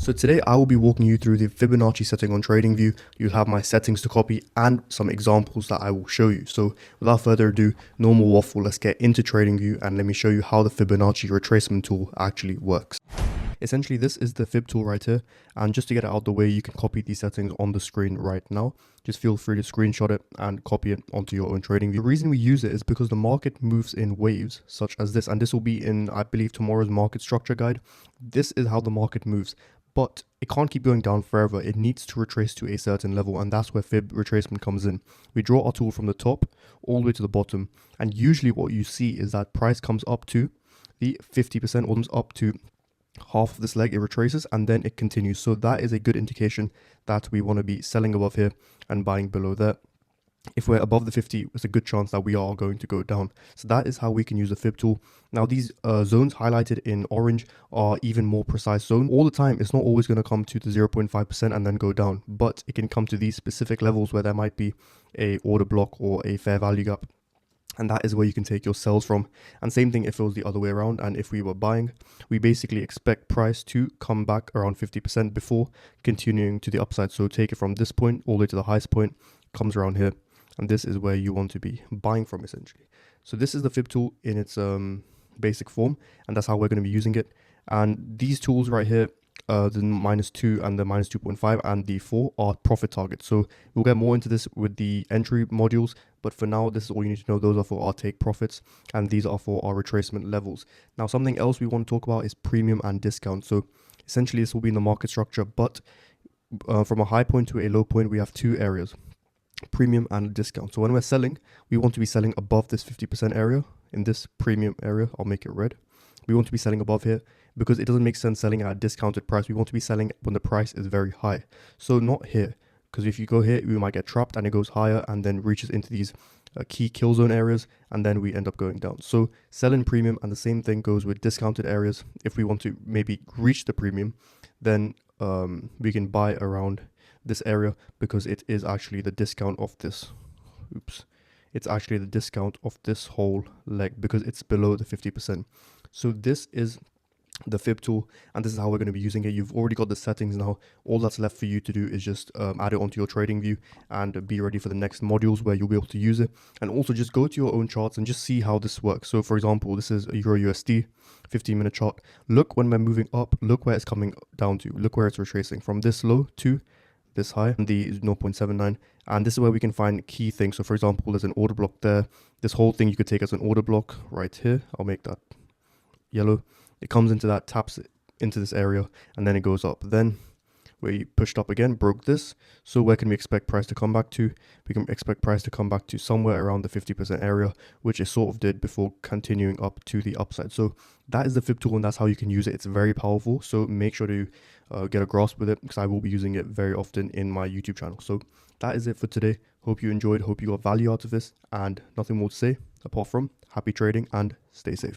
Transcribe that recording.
So today I will be walking you through the Fibonacci setting on TradingView. You'll have my settings to copy and some examples that I will show you. So without further ado, no more waffle, let's get into TradingView and let me show you how the Fibonacci retracement tool actually works. Essentially, this is the Fib tool right here. And just to get it out of the way, you can copy these settings on the screen right now. Just feel free to screenshot it and copy it onto your own TradingView. The reason we use it is because the market moves in waves such as this. And this will be in, I believe, tomorrow's market structure guide. This is how the market moves. But it can't keep going down forever. It needs to retrace to a certain level, and that's where Fib retracement comes in. We draw our tool from the top all the way to the bottom, and usually what you see is that price comes up to the 50% or comes up to half of this leg, it retraces, and then it continues. So that is a good indication that we want to be selling above here and buying below there. If we're above the 50, it's a good chance that we are going to go down. So that is how we can use the Fib tool. Now these zones highlighted in orange are even more precise zones. All the time, it's not always going to come to the 0.5% and then go down, but it can come to these specific levels where there might be a order block or a fair value gap. And that is where you can take your sells from. And same thing if it was the other way around. And if we were buying, we basically expect price to come back around 50% before continuing to the upside. So take it from this point all the way to the highest point, comes around here. And this is where you want to be buying from essentially. So this is the Fib tool in its basic form, and that's how we're going to be using it. And these tools right here, the -2 and the -2.5 and the 4 are profit targets. So we'll get more into this with the entry modules, but for now, this is all you need to know. Those are for our take profits, and these are for our retracement levels. Now, something else we want to talk about is premium and discount. So essentially, this will be in the market structure, but from a high point to a low point, we have two areas: premium and discount. So when we're selling, we want to be selling above this 50% area. In this premium area, I'll make it red. We want to be selling above here because it doesn't make sense selling at a discounted price. We want to be selling when the price is very high. So not here, because if you go here, we might get trapped and it goes higher and then reaches into these key kill zone areas, and then we end up going down. So sell in premium, and the same thing goes with discounted areas. If we want to maybe reach the premium, then we can buy around this area because it is actually the discount of this. It's actually the discount of this whole leg because it's below the 50%. So this is the Fib tool, and this is how we're going to be using it. You've already got the settings now. All that's left for you to do is just add it onto your TradingView and be ready for the next modules where you'll be able to use it. And also just go to your own charts and just see how this works. So for example, this is a Euro USD 15-minute chart. Look when we're moving up, look where it's coming down to. Look where it's retracing from this low to this high, and the 0.79, and this is where we can find key things. So for example, there's an order block there. This whole thing you could take as an order block right here. I'll make that yellow. It comes into that, taps it into this area, and then it goes up. Then we pushed up again, broke this. So where can we expect price to come back to? We can expect price to come back to somewhere around the 50% area, which it sort of did before continuing up to the upside. So that is the Fib tool, and that's how you can use it. It's very powerful. So make sure to get a grasp with it, because I will be using it very often in my YouTube channel. So that is it for today. Hope you enjoyed. Hope you got value out of this, and nothing more to say apart from happy trading and stay safe.